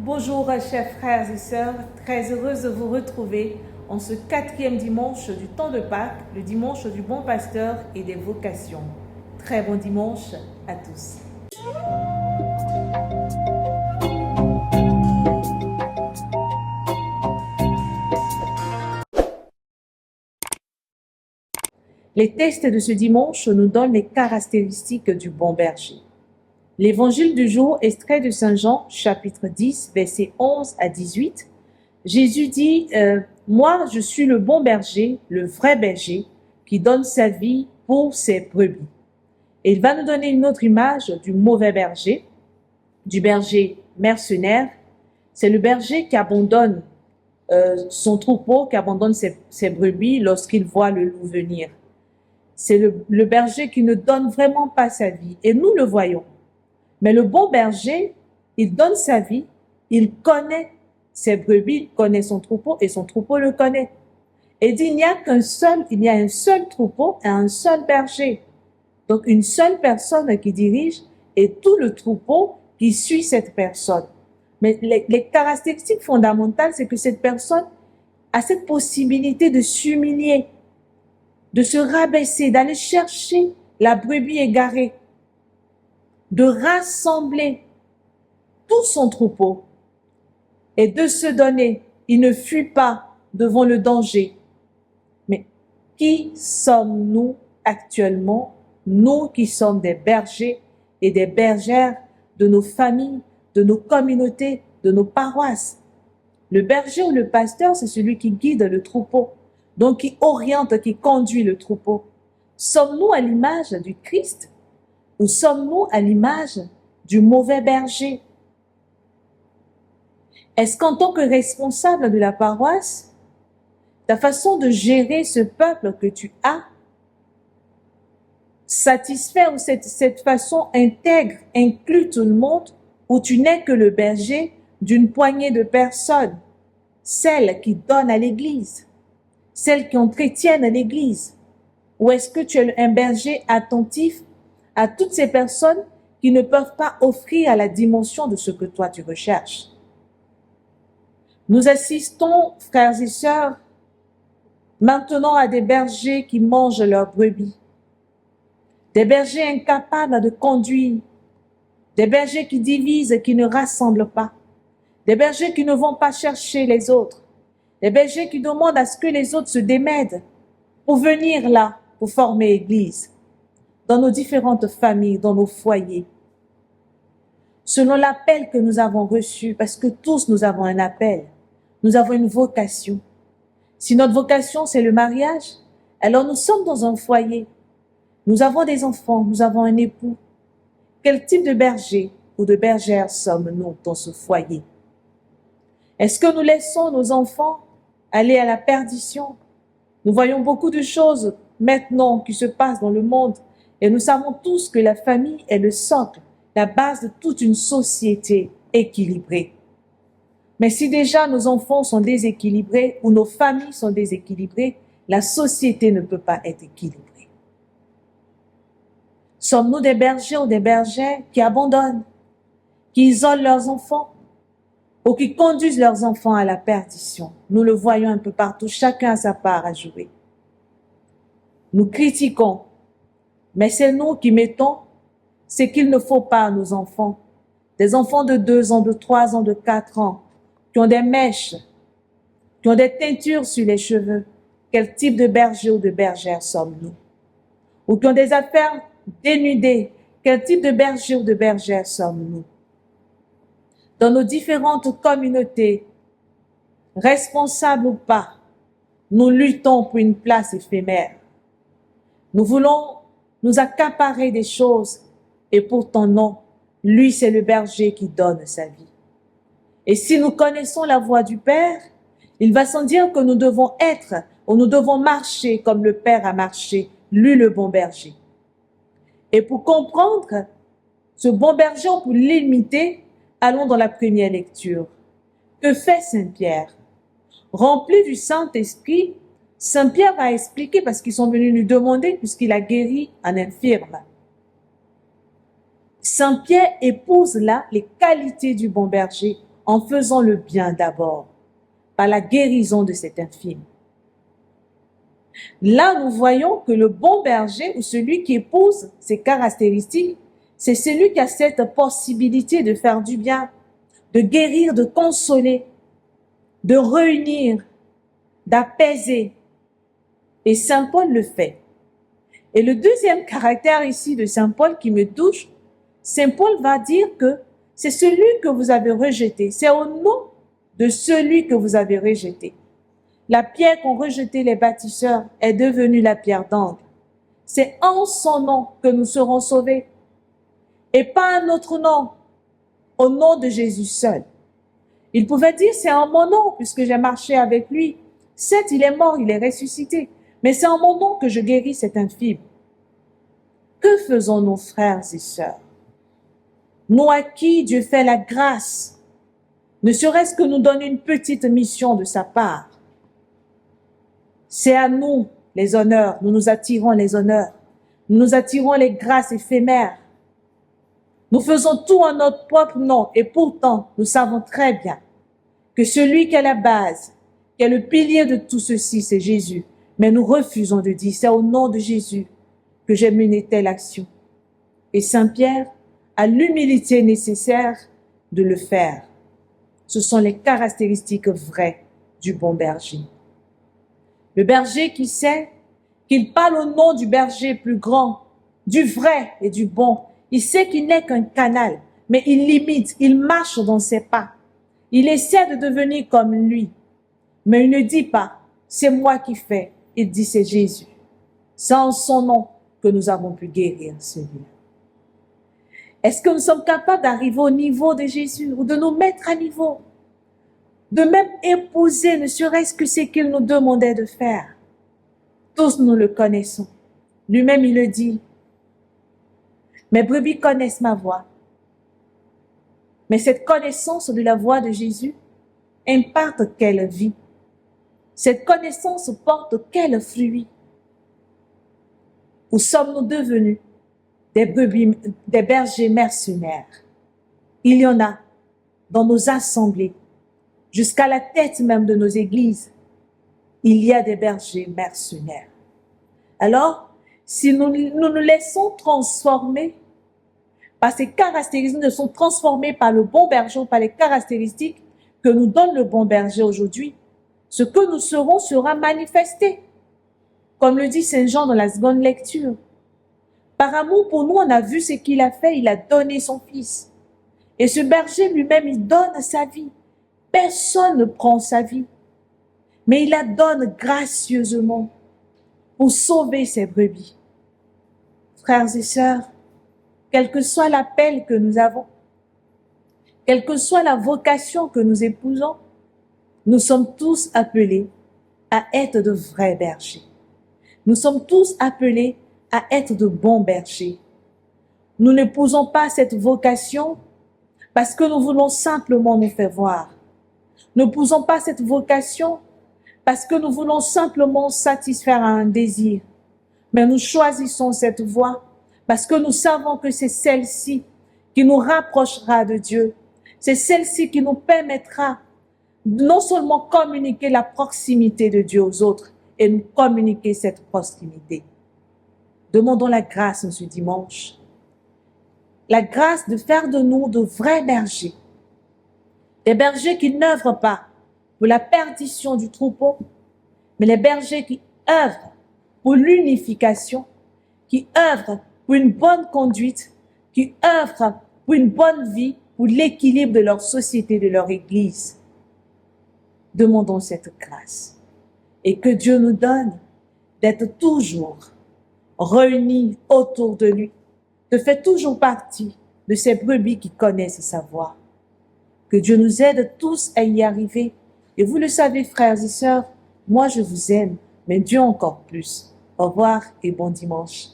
Bonjour chers frères et sœurs, très heureuse de vous retrouver en ce 4e dimanche du temps de Pâques, le dimanche du bon pasteur et des vocations. Très bon dimanche à tous. Les textes de ce dimanche nous donnent les caractéristiques du bon berger. L'évangile du jour, extrait de Saint Jean, chapitre 10, versets 11 à 18. Jésus dit « Moi, je suis le bon berger, le vrai berger, qui donne sa vie pour ses brebis. » Et il va nous donner une autre image du mauvais berger, du berger mercenaire. C'est le berger qui abandonne son troupeau, qui abandonne ses brebis lorsqu'il voit le loup venir. C'est le berger qui ne donne vraiment pas sa vie. Et nous le voyons. Mais le bon berger, il donne sa vie, il connaît ses brebis, il connaît son troupeau et son troupeau le connaît. Et il dit, il y a un seul troupeau et un seul berger. Donc une seule personne qui dirige et tout le troupeau qui suit cette personne. Mais les caractéristiques fondamentales, c'est que cette personne a cette possibilité de s'humilier, de se rabaisser, d'aller chercher la brebis égarée, de rassembler tout son troupeau et de se donner. Il ne fuit pas devant le danger. Mais qui sommes-nous actuellement, nous qui sommes des bergers et des bergères de nos familles, de nos communautés, de nos paroisses? Le berger ou le pasteur, c'est celui qui guide le troupeau, donc qui oriente, qui conduit le troupeau. Sommes-nous à l'image du Christ ou sommes-nous à l'image du mauvais berger? Est-ce qu'en tant que responsable de la paroisse, ta façon de gérer ce peuple que tu as satisfait ou cette façon intègre, inclut tout le monde, ou tu n'es que le berger d'une poignée de personnes, celles qui donnent à l'Église, celles qui entretiennent l'Église? Ou est-ce que tu es un berger attentif à toutes ces personnes qui ne peuvent pas offrir à la dimension de ce que toi tu recherches? Nous assistons, frères et sœurs, maintenant à des bergers qui mangent leurs brebis, des bergers incapables de conduire, des bergers qui divisent et qui ne rassemblent pas, des bergers qui ne vont pas chercher les autres, des bergers qui demandent à ce que les autres se démènent pour venir là, pour former Église, dans nos différentes familles, dans nos foyers, selon l'appel que nous avons reçu, parce que tous nous avons un appel, nous avons une vocation. Si notre vocation c'est le mariage, alors nous sommes dans un foyer, nous avons des enfants, nous avons un époux. Quel type de berger ou de bergère sommes-nous dans ce foyer? Est-ce que nous laissons nos enfants aller à la perdition? Nous voyons beaucoup de choses maintenant qui se passent dans le monde et nous savons tous que la famille est le socle, la base de toute une société équilibrée. Mais si déjà nos enfants sont déséquilibrés ou nos familles sont déséquilibrées, la société ne peut pas être équilibrée. Sommes-nous des bergers ou des bergères qui abandonnent, qui isolent leurs enfants ou qui conduisent leurs enfants à la perdition? Nous le voyons un peu partout, chacun a sa part à jouer. Nous critiquons, mais c'est nous qui mettons ce qu'il ne faut pas à nos enfants. Des enfants de 2 ans, de 3 ans, de 4 ans, qui ont des mèches, qui ont des teintures sur les cheveux. Quel type de berger ou de bergère sommes-nous? Ou qui ont des affaires dénudées. Quel type de berger ou de bergère sommes-nous? Dans nos différentes communautés, responsables ou pas, nous luttons pour une place éphémère. Nous voulons nous accaparer des choses et pourtant non, lui c'est le berger qui donne sa vie. Et si nous connaissons la voie du Père, il va sans dire que nous devons être ou nous devons marcher comme le Père a marché, lui le bon berger. Et pour comprendre ce bon berger, pour l'imiter, allons dans la première lecture. Que fait Saint Pierre? Rempli du Saint-Esprit, Saint Pierre va expliquer parce qu'ils sont venus lui demander puisqu'il a guéri un infirme. Saint Pierre épouse là les qualités du bon berger en faisant le bien d'abord, par la guérison de cet infirme. Là, nous voyons que le bon berger ou celui qui épouse ces caractéristiques, c'est celui qui a cette possibilité de faire du bien, de guérir, de consoler, de réunir, d'apaiser. Et Saint Paul le fait. Et le deuxième caractère ici de Saint Paul qui me touche, Saint Paul va dire que c'est celui que vous avez rejeté. C'est au nom de celui que vous avez rejeté. La pierre qu'ont rejetée les bâtisseurs est devenue la pierre d'angle. C'est en son nom que nous serons sauvés. Et pas un autre nom, au nom de Jésus seul. Il pouvait dire, c'est en mon nom, puisque j'ai marché avec lui. Certes, il est mort, il est ressuscité, mais c'est en mon nom que je guéris cet infirme. Que faisons nos frères et sœurs? Nous à qui Dieu fait la grâce, ne serait-ce que nous donne une petite mission de sa part. C'est à nous les honneurs, nous nous attirons les honneurs, nous nous attirons les grâces éphémères. Nous faisons tout en notre propre nom et pourtant nous savons très bien que celui qui est la base, qui est le pilier de tout ceci, c'est Jésus. Mais nous refusons de dire, c'est au nom de Jésus que j'ai mené telle action. Et Saint Pierre a l'humilité nécessaire de le faire. Ce sont les caractéristiques vraies du bon berger. Le berger qui sait qu'il parle au nom du berger plus grand, du vrai et du bon. Il sait qu'il n'est qu'un canal, mais il l'imite, il marche dans ses pas. Il essaie de devenir comme lui, mais il ne dit pas, c'est moi qui fais, il dit c'est Jésus. C'est en son nom que nous avons pu guérir celui-là. Est-ce que nous sommes capables d'arriver au niveau de Jésus ou de nous mettre à niveau? De même épouser, ne serait-ce que ce qu'il nous demandait de faire. Tous nous le connaissons. Lui-même, il le dit. Mes brebis connaissent ma voix. Mais cette connaissance de la voix de Jésus imparte quelle vie? Cette connaissance porte quel fruit? Où sommes-nous devenus des brebis, des bergers mercenaires? Il y en a dans nos assemblées, jusqu'à la tête même de nos églises. Il y a des bergers mercenaires. Alors, si nous nous laissons transformer par ces caractéristiques, nous sommes transformés par le bon berger, par les caractéristiques que nous donne le bon berger aujourd'hui, ce que nous serons sera manifesté. Comme le dit Saint Jean dans la seconde lecture. Par amour pour nous, on a vu ce qu'il a fait, il a donné son fils. Et ce berger lui-même, il donne sa vie. Personne ne prend sa vie, mais il la donne gracieusement pour sauver ses brebis. Frères et sœurs, quel que soit l'appel que nous avons, quelle que soit la vocation que nous épousons, nous sommes tous appelés à être de vrais bergers. Nous sommes tous appelés à être de bons bergers. Nous n'épousons pas cette vocation parce que nous voulons simplement nous faire voir. Nous n'épousons pas cette vocation parce que nous voulons simplement satisfaire à un désir. Mais nous choisissons cette voie parce que nous savons que c'est celle-ci qui nous rapprochera de Dieu. C'est celle-ci qui nous permettra non seulement communiquer la proximité de Dieu aux autres et nous communiquer cette proximité. Demandons la grâce ce dimanche. La grâce de faire de nous de vrais bergers. Des bergers qui n'œuvrent pas pour la perdition du troupeau, mais les bergers qui œuvrent pour l'unification, qui œuvrent pour une bonne conduite, qui œuvrent pour une bonne vie, pour l'équilibre de leur société, de leur église. Demandons cette grâce et que Dieu nous donne d'être toujours réunis autour de lui, de faire toujours partie de ces brebis qui connaissent sa voix. Que Dieu nous aide tous à y arriver. Et vous le savez, frères et sœurs, moi je vous aime, mais Dieu encore plus. Au revoir et bon dimanche.